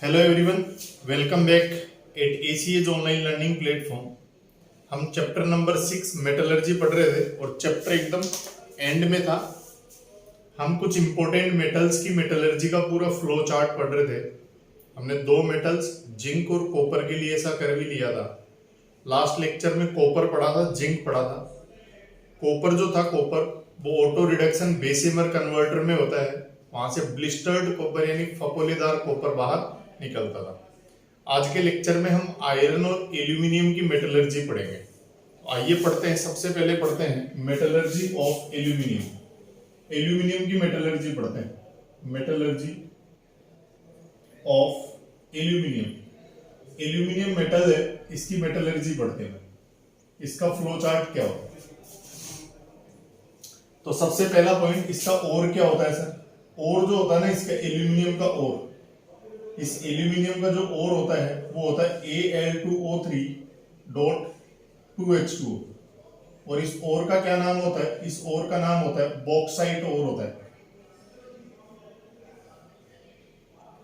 Hello everyone, welcome back at ACES online learning platform. हम chapter number 6 metallurgy पढ़ रहे थे और चैप्टर एकदम एंड में था। हम कुछ इंपॉर्टेंट मेटल्स की मेटलर्जी का पूरा फ्लो चार्ट पढ़ रहे थे। हमने दो मेटल्स जिंक और कॉपर के लिए ऐसा कर भी लिया था। लास्ट लेक्चर में कॉपर पढ़ा था, जिंक पढ़ा था। कॉपर जो था, कॉपर वो ऑटो रिडक्शन बेसिमर कन्वर्टर में होता है, वहां से ब्लिस्टर्ड कॉपर यानी फपोलेदार कॉपर बाहर निकलता था। आज के लेक्चर में हम आयरन और एल्यूमिनियम की मेटलर्जी पढ़ेंगे। तो आइए पढ़ते हैं। सबसे पहले पढ़ते हैं मेटलर्जी ऑफ एल्यूमिनियम। एल्यूमिनियम की मेटलर्जी पढ़ते हैं। Metallurgy of aluminium. Aluminium metal है, इसकी मेटलर्जी पढ़ते हैं। इसका फ्लो चार्ट क्या होता है? तो सबसे पहला पॉइंट, इसका ओर क्या होता है सर? ओर जो होता है ना, इसका एल्यूमिनियम का ओर, इस एल्यूमिनियम का जो ओर होता है वो होता है Al2O3 डॉट 2H2O। और इस ओर का क्या नाम होता है? इस ओर का नाम होता है बॉक्साइट ओर होता है।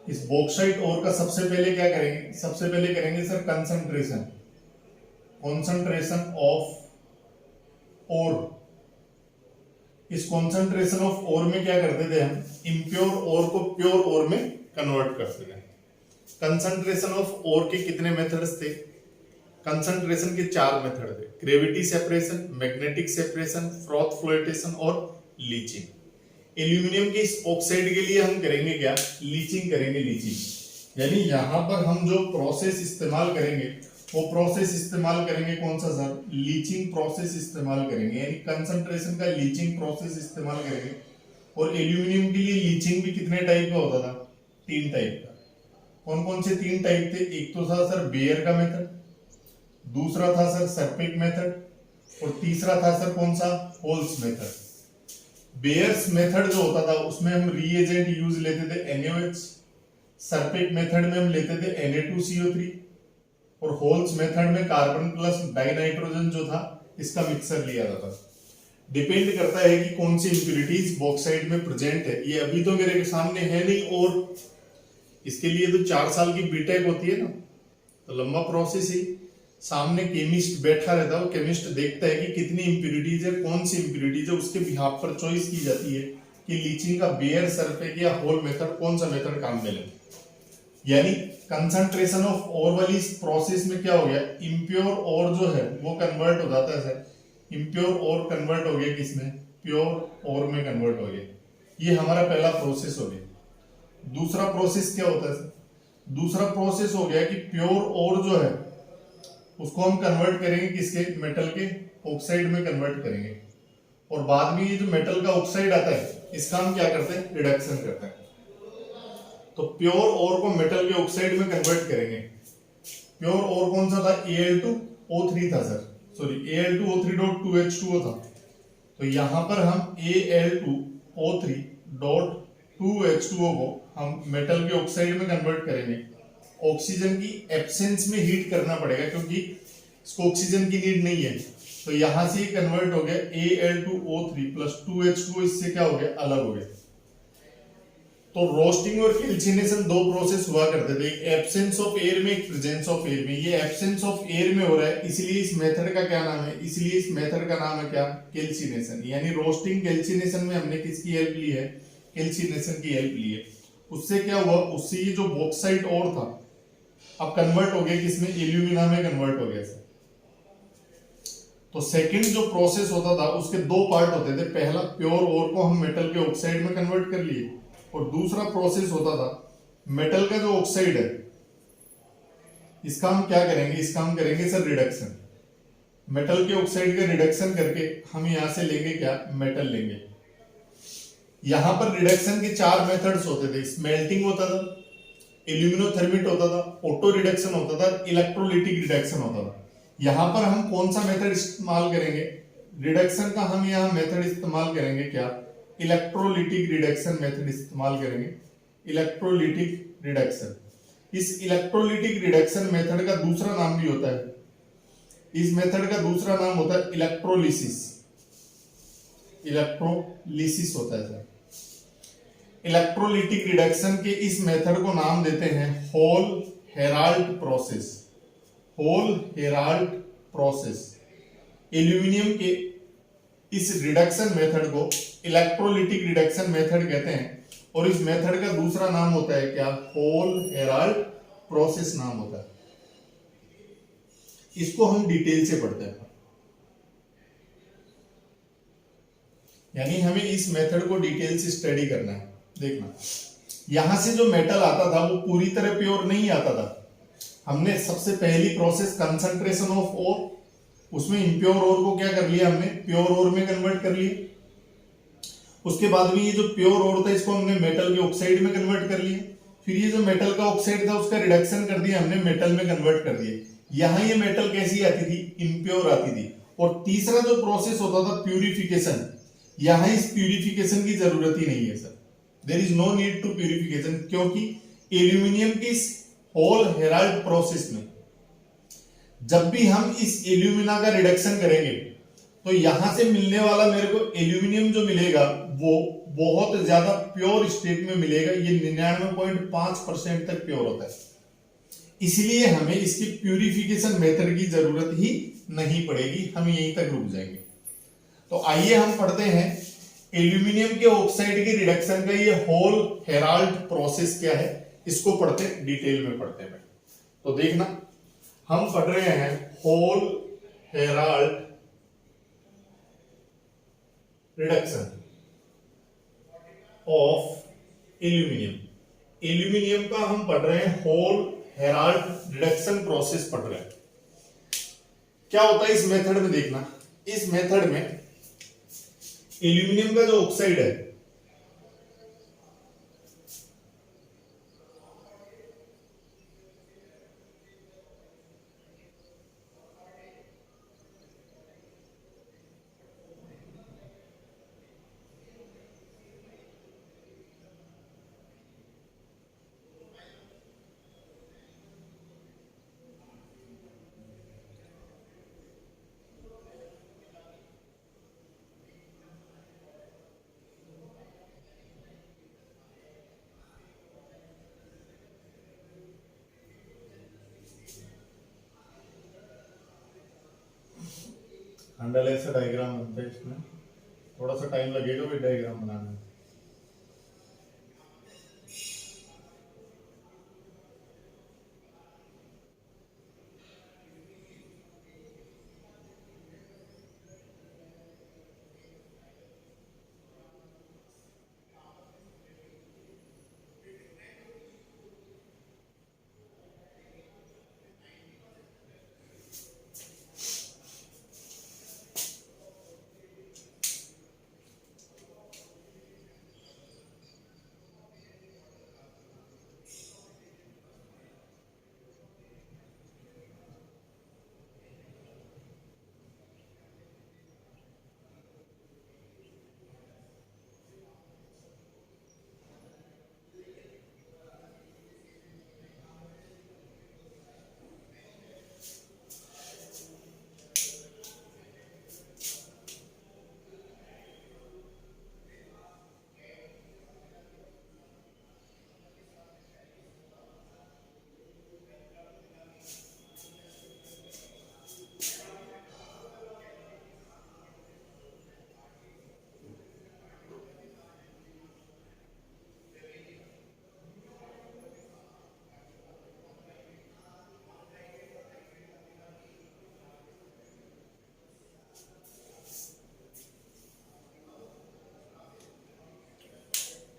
इस बॉक्साइट ओर का सबसे पहले क्या करेंगे? सबसे पहले करेंगे sir concentration, concentration of ore. इस कॉन्सेंट्रेशन ऑफ ओर में क्या करते थे हम? इम्प्योर ओर को प्योर ओर में कन्वर्ट करते थे। कंसंट्रेशन ऑफ ओर के कितने मेथड्स थे? कंसंट्रेशन के 4 मेथड थे: gravity separation, magnetic separation, froth flotation और लीचिंग। एल्यूमिनियम के इस ऑक्साइड के लिए हम करेंगे क्या? लीचिंग करेंगे। लीचिंग यानी यहां पर हम जो प्रोसेस इस्तेमाल करेंगे वो प्रोसेस इस्तेमाल करेंगे कौन सा सर? लीचिंग प्रोसेस इस्तेमाल करेंगे, यानी कंसंट्रेशन का लीचिंग प्रोसेस इस्तेमाल करेंगे। और एल्यूमिनियम के लिए लीचिंग भी कितने टाइप का होता था? 3 टाइप का। कौन कौन से 3 टाइप थे? एक तो था सर बेयर का मेथड, दूसरा था सर सर्पिक मेथड, और तीसरा था सर कौन सा? Holes method. बेयर्स मेथड जो होता था उसमें हम रीएजेंट यूज लेते थे NaOH, सर्पिक मेथड में हम लेते थे Na2CO3, और होल्स मेथड में कार्बन प्लस डाइनाइट्रोजन जो था इसका मिक्सर लिया जाता था। डिपेंड करता है कि कौन सी इंप्यूरिटीज बॉक्साइट में प्रेजेंट है। ये अभी तो मेरे सामने है नहीं, और इसके लिए तो 4 साल की बीटेक होती है ना, तो लंबा प्रोसेस ही। सामने केमिस्ट बैठा रहता है, वो केमिस्ट देखता है कि कितनी इंप्यूरिटीज है, कौन सी इंप्यूरिटीज है, उसके बिहाफ पर चॉइस की जाती है कि लीचिंग का बेयर, सर्पिक या होल मेथड कौन सा मेथड काम में ले। यानी कंसंट्रेशन ऑफ ओर वाली इस प्रोसेस में क्या हो गया? इम्प्योर ओर जो है वो कन्वर्ट हो जाता है सर। इम्प्योर ओर कन्वर्ट हो गया किसमें? प्योर ओर में कन्वर्ट हो गया। ये हमारा पहला प्रोसेस हो गया। दूसरा प्रोसेस क्या होता है सर? दूसरा प्रोसेस हो गया कि प्योर ओर जो है उसको हम कन्वर्ट करेंगे किसके? मेटल के ऑक्साइड में कन्वर्ट करेंगे। और बाद में ये जो मेटल का ऑक्साइड आता है इसका हम क्या करते हैं? रिडक्शन करते हैं। तो प्योर ओर को मेटल के ऑक्साइड में कन्वर्ट करेंगे। प्योर ओर कौन सा था? Al2O3 था सर, सॉरी Al2O3.2H2O था। तो यहां पर हम Al2O3.2H2O को हम मेटल के ऑक्साइड में कन्वर्ट करेंगे। ऑक्सीजन की एब्सेंस में हीट करना पड़ेगा क्योंकि इसको ऑक्सीजन की नीड नहीं है। तो यहां से कन्वर्ट हो गया Al2O3 प्लस 2H2O, इससे क्या हो गया? अलग हो गया। तो रोस्टिंग और कैल्सिनेशन दो प्रोसेस हुआ करते थे, एक एब्सेंस ऑफ एयर में, एक प्रेजेंस ऑफ एयर में। ये एब्सेंस ऑफ एयर में हो रहा है, इसलिए इस मेथड का क्या नाम है? इसलिए इस मेथड का नाम है क्या? कैल्सिनेशन। यानी रोस्टिंग कैल्सिनेशन में हमने किसकी हेल्प ली है? कैल्सिनेशन की हेल्प ली है। उससे क्या हुआ? उससे ये जो बॉक्साइट ओर था अब कन्वर्ट हो गया किसमें? एल्यूमिना में कन्वर्ट हो गया सर। तो सेकंड जो प्रोसेस होता था उसके 2 पार्ट होते थे। पहला, प्योर ओर को हम मेटल के ऑक्साइड में कन्वर्ट कर लिए, और दूसरा प्रोसेस होता था मेटल का जो ऑक्साइड है इसका हम क्या करेंगे? इसका हम करेंगे सर रिडक्शन। मेटल के ऑक्साइड का रिडक्शन करके हम यहां से लेंगे क्या? मेटल लेंगे। यहां पर रिडक्शन के 4 मेथड्स होते थे। स्मेल्टिंग होता था, एल्यूमिनोथर्मिट होता था, ऑटो रिडक्शन होता था, इलेक्ट्रोलिटिक रिडक्शन होता था। यहां पर हम कौन सा मेथड इस्तेमाल करेंगे? रिडक्शन का हम यहां मेथड इस्तेमाल करेंगे क्या? इलेक्ट्रोलिटिक रिडक्शन मेथड इस्तेमाल करेंगे। Electrolytic reduction. इस इलेक्ट्रोलिटिक रिडक्शन मेथड का दूसरा नाम भी होता है, इस मेथड का दूसरा नाम होता है इलेक्ट्रोलिसिस। इलेक्ट्रोलिसिस होता है सर। इलेक्ट्रोलिटिक रिडक्शन के इस मेथड को नाम देते हैं Hall Heroult process. Hall Heroult process. Aluminium के इस रिडक्शन मेथड को इलेक्ट्रोलिटिक रिडक्शन मेथड कहते हैं और इस मेथड का दूसरा नाम होता है क्या, होल हेराल्ड प्रोसेस नाम होता है। इसको हम डिटेल से पढ़ते हैं, यानी हमें इस मेथड को डिटेल से स्टडी करना है। देखना, यहां से जो मेटल आता था वो पूरी तरह प्योर नहीं आता था। हमने सबसे पहली प्रोसेस कंसंट्रेशन ऑफ ओर, उसमें इम्प्योर ओर को क्या कर लिया, हमने प्योर ओर में कन्वर्ट कर लिया। उसके बाद में ये जो प्योर ओर था इसको हमने मेटल के ऑक्साइड में कन्वर्ट कर लिया। फिर ये जो मेटल का ऑक्साइड था उसका रिडक्शन कर दिया हमने, मेटल में कन्वर्ट कर दिया। यहां ये मेटल कैसी आती थी, इम्प्योर आती थी। और तीसरा जो प्रोसेस होता था प्यूरिफिकेशन, यहां इस प्यूरिफिकेशन की जरूरत ही नहीं है sir, there is no need to purification, क्योंकि एल्यूमिनियम की इस होल हेराल्ड प्रोसेस में जब भी हम इस एल्यूमिना का रिडक्शन करेंगे तो यहां से मिलने वाला मेरे को एल्यूमिनियम जो मिलेगा वो बहुत ज्यादा प्योर स्टेट में मिलेगा। ये 99.5% तक प्योर होता है, इसलिए हमें इसकी प्यूरिफिकेशन मेथड की जरूरत ही नहीं पड़ेगी, हम यहीं तक रुक जाएंगे। तो आइए हम पढ़ते हैं एल्यूमिनियम के ऑक्साइड के रिडक्शन का ये होल हेराल्ड प्रोसेस क्या है, इसको पढ़ते हैं, डिटेल में पढ़ते हैं। तो देखना, हम पढ़ रहे हैं Hall Heroult reduction of aluminium. Aluminium का हम पढ़ रहे हैं होल हेराल्ड रिडक्शन प्रोसेस पढ़ रहे हैं। क्या होता है इस मेथड में, देखना, इस मेथड में एल्यूमिनियम का जो ऑक्साइड है हैंडल ऐसा डायग्राम बनता है, इसमें थोड़ा सा टाइम लगेगा भी डायग्राम बनाने में।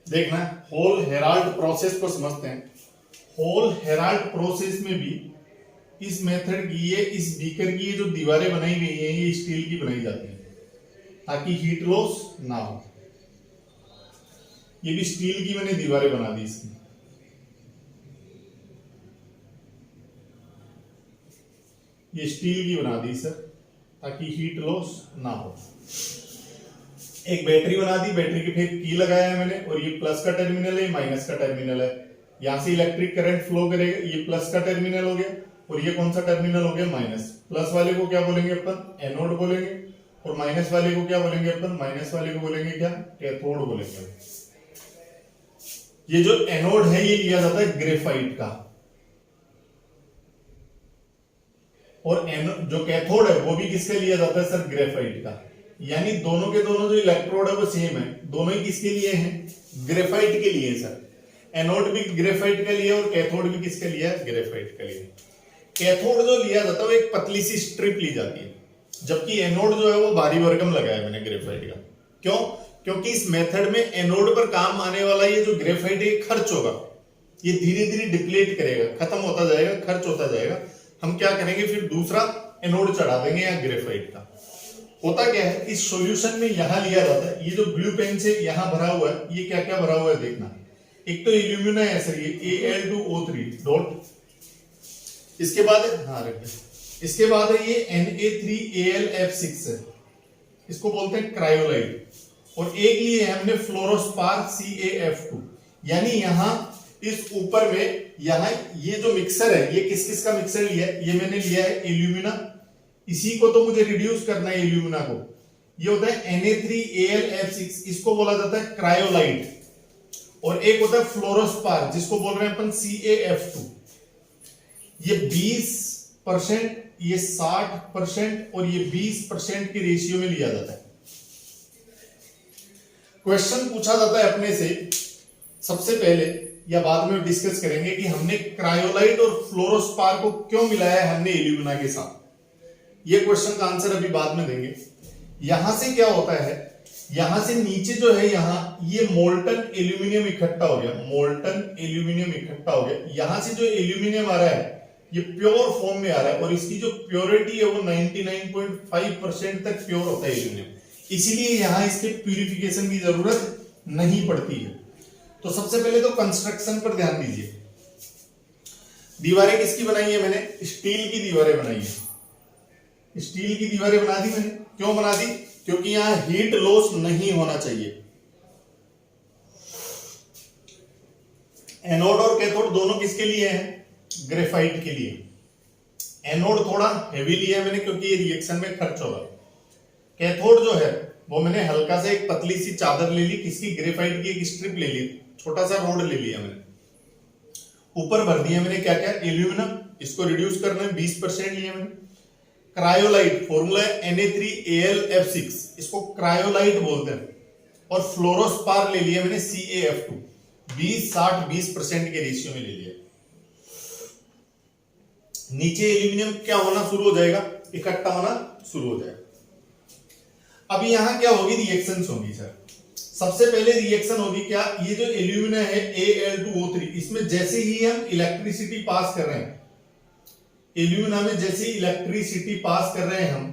देखना, होल हेराल्ड प्रोसेस को समझते हैं। होल हेराल्ड प्रोसेस में भी इस मेथड की, ये इस बीकर की ये जो दीवारें बनाई गई हैं ये स्टील की बनाई जाती है ताकि हीट लॉस ना हो। ये भी स्टील की मैंने दीवारें बना दी इसकी, ये स्टील की बना दी सर ताकि हीट लॉस ना हो। एक बैटरी बना दी, बैटरी के फिर की लगाया है मैंने, और ये प्लस का टर्मिनल है, माइनस का टर्मिनल है। यहां से इलेक्ट्रिक करंट फ्लो करेगा, ये प्लस का टर्मिनल हो गया और ये कौन सा टर्मिनल हो गया, माइनस। प्लस वाले को क्या बोलेंगे अपन, एनोड बोलेंगे, और माइनस वाले को क्या बोलेंगे अपन, माइनस वाले को बोलेंगे क्या, कैथोड बोलेंगे। ये जो एनोड है ये लिया जाता है ग्रेफाइट का, और जो कैथोड है वो भी किसका लिया जाता है सर, ग्रेफाइट का। यानी दोनों के दोनों जो इलेक्ट्रोड है वो सेम है, दोनों ही किसके लिए हैं, ग्रेफाइट के लिए सर। एनोड भी ग्रेफाइट का लिया और कैथोड भी किसके लिए, ग्रेफाइट का लिया। कैथोड जो लिया जाता है वो एक पतली सी स्ट्रिप ली जाती है, जबकि एनोड जो है वो भारी भरकम लगाया मैंने ग्रेफाइट का। क्यों? क्योंकि इस मेथड में एनोड पर काम आने वाला ये जो ग्रेफाइट है खर्च होगा, ये धीरे धीरे डिप्लीट करेगा, खत्म होता जाएगा, खर्च होता जाएगा। हम क्या करेंगे, फिर दूसरा एनोड चढ़ा देंगे यहाँ ग्रेफाइट का। होता क्या है, इस सॉल्यूशन में यहां लिया जाता है, ये जो ब्लू पेन से यहां भरा हुआ है, ये क्या क्या भरा हुआ है देखना। एक तो एल्यूमिना है सर, ये Al2O3 डॉट, इसके बाद हाँ रख दे, इसके बाद है ये Na3AlF6 है, इसको बोलते हैं क्रायोलाइट। और एक लिए है हमने फ्लोरोस्पार CaF2। यानी यहां इस ऊपर में यहां ये जो मिक्सर है, ये किस किस का मिक्सर लिया है, ये मैंने लिया है एल्यूमिना, इसी को तो मुझे रिड्यूस करना है एल्यूमिना को। ये होता है Na3AlF6, इसको बोला जाता है क्रायोलाइट। और एक होता है फ्लोरोस्पार, जिसको बोल रहे हैं अपन CaF2। ये 20%, ये 60% और ये 20% के रेशियो में लिया जाता है। क्वेश्चन पूछा जाता है अपने से सबसे पहले या बाद में डिस्कस करेंगे कि हमने क्रायोलाइट और फ्लोरोस्पार को क्यों मिलाया है हमने एल्यूमिना के साथ। ये क्वेश्चन का आंसर अभी बाद में देंगे। यहां से क्या होता है, यहां से नीचे जो है यहां ये मोल्टन एल्यूमिनियम इकट्ठा हो गया, मोल्टन एल्यूमिनियम इकट्ठा हो गया। यहां से जो एल्यूमिनियम आ रहा है ये प्योर फॉर्म में आ रहा है, और इसकी जो प्योरिटी है वो 99.5% तक प्योर होता है एल्यूमिनियम, इसीलिए यहां इसके प्यूरिफिकेशन की जरूरत नहीं पड़ती है। तो सबसे पहले तो कंस्ट्रक्शन पर ध्यान दीजिए। दीवारें किसकी बनाई है मैंने, स्टील की दीवारें बनाई है, स्टील की दीवारें बना दी मैंने। क्यों बना दी, क्योंकि यहां हीट लॉस नहीं होना चाहिए। एनोड और कैथोड दोनों किसके लिए हैं, ग्रेफाइट के लिए। एनोड थोड़ा हेवी लिया मैंने क्योंकि ये रिएक्शन में खर्च होगा। कैथोड जो है वो मैंने हल्का सा एक पतली सी चादर ले ली, किसकी, ग्रेफाइट की एक स्ट्रिप ले ली, छोटा सा रोड ले लिया मैंने, ऊपर भर दिया मैंने क्या क्या, एल्यूमिनियम, इसको रिड्यूस करना है 20% लिया मैंने। क्रायोलाइट, फॉर्मूला है Na3AlF6, इसको क्रायोलाइट बोलते हैं। और फ्लोरोस्पार ले लिया मैंने CaF2, 20-60-20% के रेशियो में ले लिया। नीचे एल्यूमिनियम क्या होना शुरू हो जाएगा, इकट्ठा होना शुरू हो जाएगा। अब यहां क्या होगी, रिएक्शंस होगी सर। सबसे पहले रिएक्शन होगी क्या, ये जो एल्यूमिना है Al2O3, इसमें जैसे ही हम इलेक्ट्रिसिटी पास कर रहे हैं, एल्यूमिना में जैसे ही इलेक्ट्रिसिटी पास कर रहे हैं हम,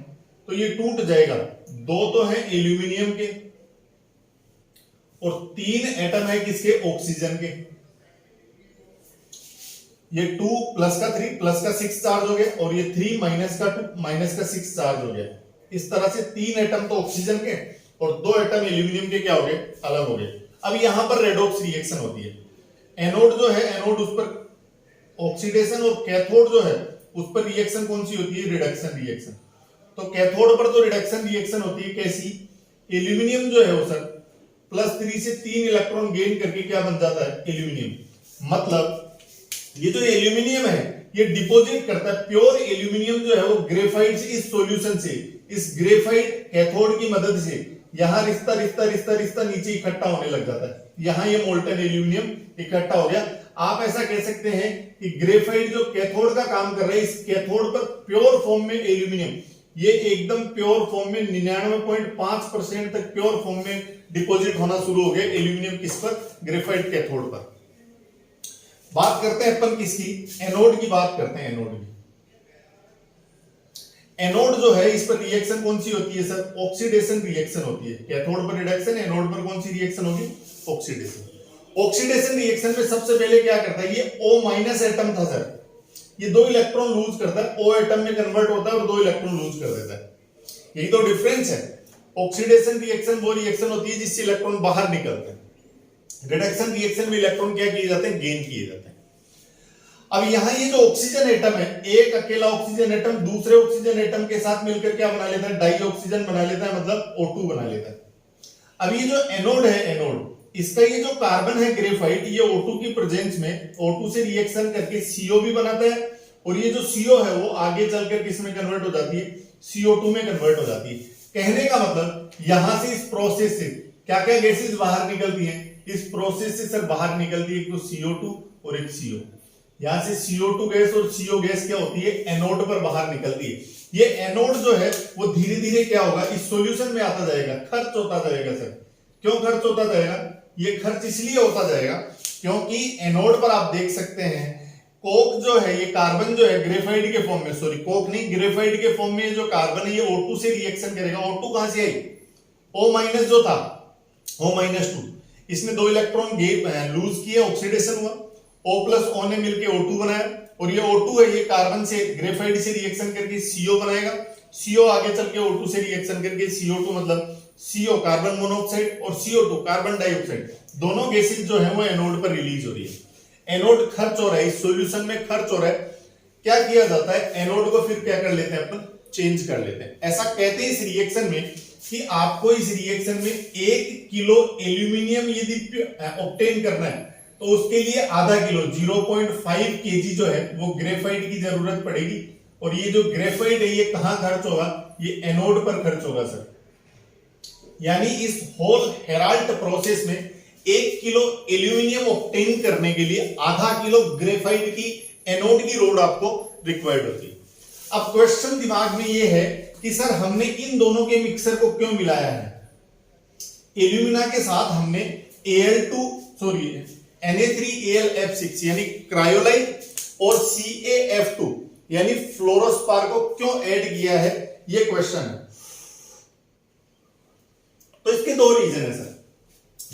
तो ये टूट जाएगा। दो तो है एल्यूमिनियम के और 3 एटम है किसके, ऑक्सीजन के। ये 2 प्लस का 3 प्लस का 6 चार्ज हो गया, और ये 3 माइनस का 2 माइनस का 6 चार्ज हो गया। इस तरह से 3 एटम तो ऑक्सीजन के और 2 एटम एल्यूमिनियम के क्या हो गए, अलग हो गए। अब यहां पर रेडॉक्स रिएक्शन होती है। एनोड जो है, एनोड उस पर ऑक्सीडेशन, और कैथोड जो है उस पर रिएक्शन कौन सी होती है, रिडक्शन रिएक्शन। तो कैथोड पर तो रिडक्शन रिएक्शन होती है, कैसी, एल्यूमिनियम जो है वो सर +3 से 3 इलेक्ट्रॉन गेन करके क्या बन जाता है, एल्यूमिनियम। मतलब ये जो एल्यूमिनियम है ये डिपॉजिट करता है, प्योर एल्यूमिनियम जो है वो ग्रेफाइट से, इस सॉल्यूशन से, इस ग्रेफाइट कैथोड की मदद से यहां रिश्ता रिश्ता रिश्ता रिश्ता नीचे इकट्ठा होने लग जाता है। यहां ये मोल्टन एल्यूमिनियम इकट्ठा हो गया। आप ऐसा कह सकते हैं कि ग्रेफाइट जो कैथोड का काम कर रहा है, इस कैथोड पर प्योर फॉर्म में एल्यूमिनियम, ये एकदम प्योर फॉर्म में 99.5% तक प्योर फॉर्म में डिपॉजिट होना शुरू हो गया एल्यूमिनियम, किस पर, ग्रेफाइट कैथोड पर। बात करते हैं अपन किसकी, एनोड की बात करते हैं। एनोड की, एनोड जो है इस पर रिएक्शन कौन सी होती है सर, ऑक्सीडेशन रिएक्शन होती है। कैथोड पर रिडक्शन, एनोड पर कौन सी रिएक्शन होगी, ऑक्सीडेशन। ऑक्सीडेशन रिएक्शन में सबसे पहले क्या करता है, ये O- एटम था सर, ये 2 इलेक्ट्रॉन लूज करता है, O एटम में कन्वर्ट होता है और 2 इलेक्ट्रॉन लूज कर देता है। यही तो डिफरेंस है। ऑक्सीडेशन रिएक्शन वो रिएक्शन होती है जिससे इलेक्ट्रॉन बाहर निकलते हैं, रिडक्शन रिएक्शन में इलेक्ट्रॉन क्या किए जाते हैं, गेन किए जाते हैं। अब यहां ये जो ऑक्सीजन एटम है, एक अकेला ऑक्सीजन एटम दूसरे ऑक्सीजन एटम के साथ मिलकर क्या बना लेता है, डाई ऑक्सीजन बना लेता है, मतलब O2 बना लेता है। अब ये जो एनोड है, एनोड इसका ये जो कार्बन है ग्रेफाइट, ये O2 की प्रेजेंस में O2 से रिएक्शन करके CO भी बनाता है, और ये जो CO है वो आगे चलकर किस में कन्वर्ट हो जाती है, CO2 में कन्वर्ट हो जाती है। कहने का मतलब यहां से इस प्रोसेस से क्या क्या गैसेस बाहर निकलती हैं, इस प्रोसेस से सर बाहर निकलती है एक तो CO2 और एक CO। यहां से CO2 गैस और CO गैस क्या होती है, एनोड पर बाहर निकलती है। ये एनोड जो है वो धीरे धीरे क्या होगा, इस सॉल्यूशन में आता जाएगा, खर्च होता जाएगा। सर क्यों खर्च होता जाएगा, ये खर्च इसलिए होता जाएगा क्योंकि एनोड पर आप देख सकते हैं कोक जो है, ये कार्बन जो है ग्रेफाइट के फॉर्म में, सॉरी कोक नहीं, ग्रेफाइट के फॉर्म में जो कार्बन है ये O2 से रिएक्शन करेगा। O2 कहां से आई, O- जो था O-2, इसने 2 इलेक्ट्रॉन लूज किए, ऑक्सीडेशन हुआ, O+O ने मिलकर O2 बनाया, और ये O2 है ये कार्बन से ग्रेफाइट से रिएक्शन करके CO बनाएगा। CO आगे चल के O2 से रिएक्शन करके CO2 मतलब CO कार्बन मोनोऑक्साइड और CO2 कार्बन डाइऑक्साइड, दोनों गैसेस जो है वो एनोड पर रिलीज हो रही है। एनोड खर्च हो रहा है, इस सॉल्यूशन में खर्च हो रहा है। क्या किया जाता है, एनोड को फिर क्या कर लेते हैं अपन, चेंज कर लेते हैं। ऐसा कहते हैं इस रिएक्शन में कि आपको इस रिएक्शन में 1 किलो एल्यूमिनियम यदि ऑब्टेन करना है तो उसके लिए आधा किलो 0.5 केजी जो है वो ग्रेफाइट की जरूरत पड़ेगी। और ये जो ग्रेफाइट है ये कहां खर्च होगा, ये एनोड पर खर्च होगा सर। यानी इस होल हेराल्ट प्रोसेस में 1 किलो एल्यूमिनियम ऑब्टेन करने के लिए आधा किलो ग्रेफाइट की एनोड की रोड आपको रिक्वायर्ड होती है। अब क्वेश्चन दिमाग में ये है कि सर हमने इन दोनों के मिक्सर को क्यों मिलाया है, एल्यूमिना के साथ हमने Na3Al_F6 यानी क्रायोलाइट और CaF2 यानी फ्लोरोस्पार को क्यों ऐड किया है, ये क्वेश्चन है। तो इसके 2 रीजन है सर,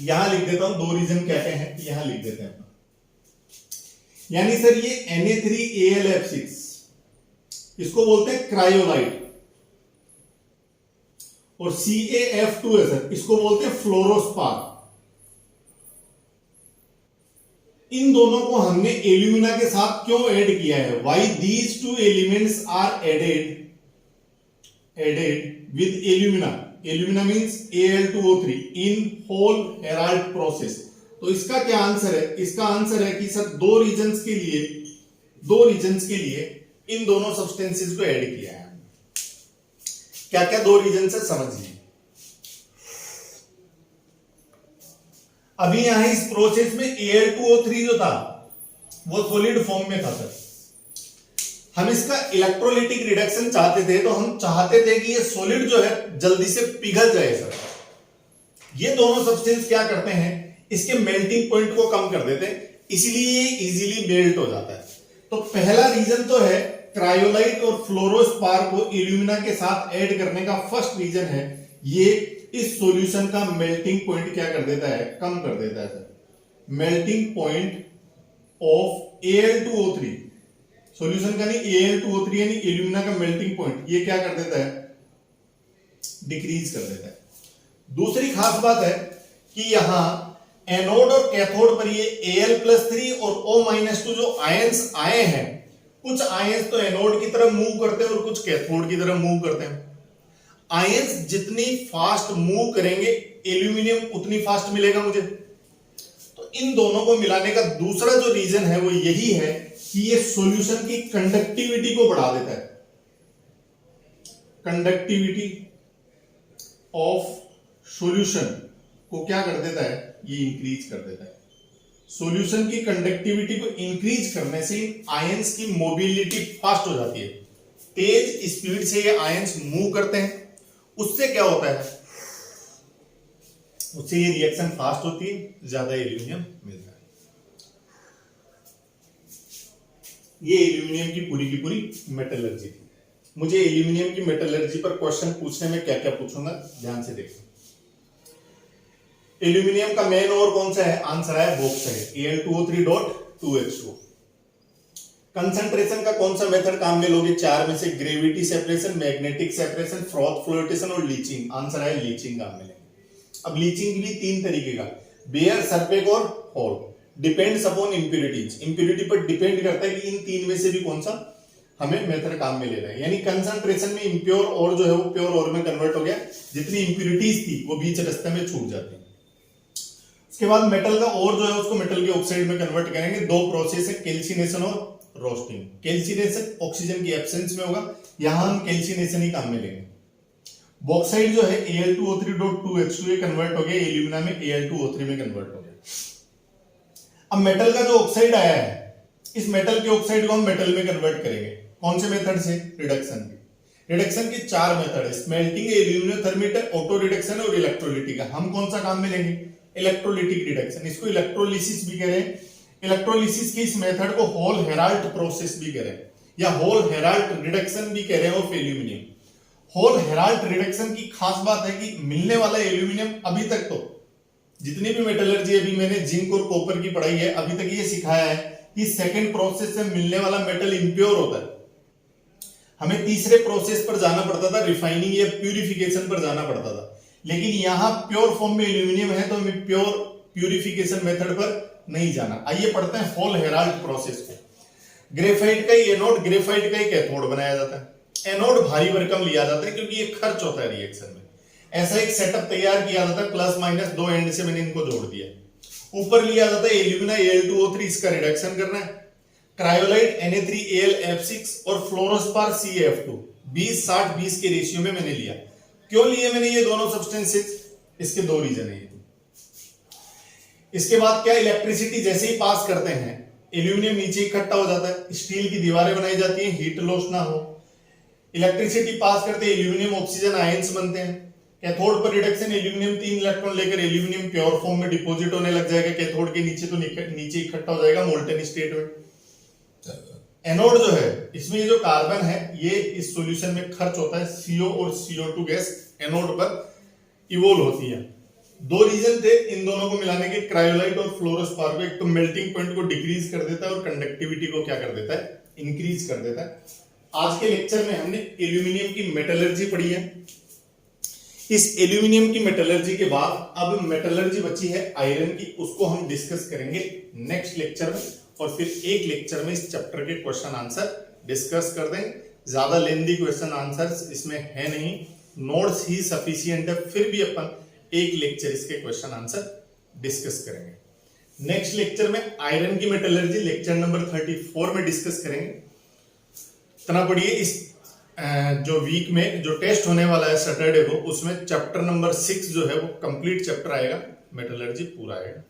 यहां लिख देता हूं 2 रीजन क्या क्या है, यहां लिख देते हैं। यानी सर ये Na3Al_F6 इसको बोलते हैं क्रायोलाइट, और CaF2 है सर, इसको बोलते हैं फ्लोरोस्पार। इन दोनों को हमने एल्यूमिना के साथ क्यों ऐड किया है, why these 2 elements are added with alumina, alumina means Al2O3 in Hall Heroult process. तो इसका क्या आंसर है, इसका आंसर है कि सर 2 रीजंस के लिए इन दोनों सब्सटेंसेस को ऐड किया है। क्या क्या 2 रीजन है समझिए। अभी यहां इस प्रोसेस में Al2O3 जो था वो सॉलिड फॉर्म में था सर। हम इसका इलेक्ट्रोलिटिक रिडक्शन चाहते थे, तो हम चाहते थे कि ये सॉलिड जो है जल्दी से पिघल जाए सर। ये दोनों सब्सटेंस क्या करते हैं, इसके मेल्टिंग पॉइंट को कम कर देते हैं, इसीलिए ये इजीली मेल्ट हो जाता है। तो पहला रीजन तो है क्रायोलाइट और फ्लोरोस्पार को एल्यूमिना के साथ ऐड करने का फर्स्ट रीजन है, ये इस सॉल्यूशन का मेल्टिंग पॉइंट क्या कर देता है, कम कर देता है sir. Melting point of Al2O3, solution का नहीं, Al2O3 यानी एल्यूमिना का मेल्टिंग पॉइंट, ये क्या कर देता है, डिक्रीज कर देता है। दूसरी खास बात है कि यहां एनोड और कैथोड पर ये Al+3 और O-2 जो आयंस आए हैं, कुछ आयंस तो एनोड की तरफ मूव करते हैं और कुछ कैथोड की तरफ मूव करते हैं। आयंस जितनी फास्ट मूव करेंगे एल्यूमिनियम उतनी फास्ट मिलेगा मुझे। तो इन दोनों को मिलाने का दूसरा जो रीजन है वो यही है कि ये सॉल्यूशन की कंडक्टिविटी को बढ़ा देता है। कंडक्टिविटी ऑफ सॉल्यूशन को क्या कर देता है, ये इंक्रीज कर देता है। सॉल्यूशन की कंडक्टिविटी को इंक्रीज करने से आयंस की मोबिलिटी फास्ट हो जाती है, तेज स्पीड से ये आयंस मूव करते हैं। उससे क्या होता है, उससे ये रिएक्शन फास्ट होती है, ज्यादा एल्यूमिनियम मिलता है। ये एल्यूमिनियम की पूरी मेटलर्जी थी। मुझे एल्यूमिनियम की मेटलर्जी पर क्वेश्चन पूछने में क्या क्या पूछूंगा, ध्यान से देखो। एल्यूमिनियम का मेन और कौन सा है, आंसर है बॉक्साइट, Al2O3.2H2। कंसंट्रेशन का कौन सा मेथड काम में लोगे, 4 में से gravity separation, magnetic separation, froth flotation और लीचिंग। आंसर है लीचिंग काम में लेंगे। अब लीचिंग भी 3 तरीके का, बेयर, सरपेक और Hall, depends upon impurities, impurity पर डिपेंड करता है कि इन 3 में से भी कौन सा हमें मेथड काम में लेना है। यानी कंसंट्रेशन में इंप्योर और जो है वो प्योर और में कन्वर्ट हो गया, जितनी इंप्यूरिटीज थी वो बीच रास्ते में छूट जाती है। इसके बाद मेटल का ओर जो है उसको मेटल के ऑक्साइड में कन्वर्ट करेंगे। दो प्रोसेस है, कैल्सिनेशन और रोस्टिंग। कैल्सिनेशन ऑक्सीजन की एब्सेंस में होगा, यहां हम कैल्सिनेशन ही काम में लेंगे। बॉक्साइड जो है Al2O3.2H2 कन्वर्ट हो गया एल्यूमिना में, Al2O3 में कन्वर्ट हो गया। अब मेटल का जो ऑक्साइड आया है, इस मेटल के ऑक्साइड को हम मेटल में कन्वर्ट करेंगे। कौन से मेथड से? रिडक्शन के। रिडक्शन के 4 मेथड है, स्मेल्टिंग, एल्यूमिनोथर्मिटर, ऑटो रिडक्शन और इलेक्ट्रोलिटिक। हम कौन सा काम में लेंगे? Electrolytic reduction. इसको इलेक्ट्रोलिसिस भी कह रहे हैं। इलेक्ट्रोलिसिस की इस मेथड को होल हेराल्ट प्रोसेस भी कह रहे हैं, या होल हेराल्ट रिडक्शन भी कह रहे हैं ऑफ एल्यूमिनियम। होल हेराल्ट रिडक्शन की खास बात है कि मिलने वाला एल्यूमिनियम, अभी तक तो जितनी भी मेटलर्जी अभी मैंने जिंक और कॉपर की पढ़ाई है, अभी तक ये सिखाया है कि सेकंड प्रोसेस से मिलने वाला मेटल इंप्योर होता है। हमें तीसरे प्रोसेस पर जाना पड़ता था, रिफाइनिंग या प्यूरिफिकेशन पर जाना पड़ता था। लेकिन यहां प्योर फॉर्म में एल्यूमिनियम है तो हमें प्योर प्यूरिफिकेशन मेथड पर नहीं जाना। आइए पढ़ते हैं होल हेराल्ट प्रोसेस को। ग्रेफाइट का एनोड, ग्रेफाइट का कैथोड बनाया जाता है। एनोड भारी भरकम लिया जाता है क्योंकि ये खर्च होता है रिएक्शन में। ऐसा एक सेटअप तैयार किया जाता है, प्लस माइनस 2 एंड से मैंने इनको जोड़ दिया। ऊपर लिया जाता है एल्यूमिना Al2O3, इसका रिडक्शन करना है। क्रायोलाइट Na3AlF6 और फ्लोरोस्पार CaF2 20-60-20 के रेशियो में मैंने लिया। क्यों लिए मैंने ये दोनों सब्सटेंसेस? इसके 2 रीजन है। इसके बाद क्या, इलेक्ट्रिसिटी जैसे ही पास करते हैं एल्यूमिनियम नीचे इकट्ठा हो जाता है, स्टील की दीवारें बनाई जाती हैं, हीट लॉस ना हो। इलेक्ट्रिसिटी पास करते एल्यूमिनियम ऑक्सीजन आयंस बनते हैं। कैथोड पर रिडक्शन, एल्यूमिनियम 3 इलेक्ट्रॉन लेकर एल्यूमिनियम प्योर फॉर्म में डिपॉजिट होने लग जाएगा। कैथोड के नीचे तो नीचे इकट्ठा हो जाएगा मोल्टन स्टेट में। एनोड जो है, इसमें ये जो कार्बन है ये इस सॉल्यूशन में खर्च होता है। CO और CO2 गैस एनोड पर इवोल्व होती है। 2 रीजन थे इन दोनों को मिलाने के, क्रायोलाइट और फ्लोरोस्पार को। एक तो मेल्टिंग पॉइंट को डिक्रीज कर देता है और कंडक्टिविटी को क्या कर देता है? इंक्रीज कर देता है। आज के लेक्चर में हमने एल्यूमिनियम की मेटलर्जी पढ़ी है। इस एल्यूमिनियम की मेटलर्जी के बाद अब मेटलर्जी बची है आयरन की, उसको हम डिस्कस करेंगे नेक्स्ट लेक्चर में। और फिर एक लेक्चर में इस चैप्टर के क्वेश्चन आंसर डिस्कस कर देंगे। ज्यादा लेंथी क्वेश्चन आंसर्स इसमें है नहीं, नोट्स ही सफिशिएंट है। फिर भी अपन एक लेक्चर इसके क्वेश्चन आंसर डिस्कस करेंगे। नेक्स्ट लेक्चर में आयरन की मेटलर्जी लेक्चर नंबर 34 में डिस्कस करेंगे। इतना पढ़िए। इस जो वीक में जो टेस्ट होने वाला है सैटरडे को, उसमें चैप्टर नंबर 6 जो है वो कंप्लीट चैप्टर आएगा, मेटलर्जी पूरा आएगा।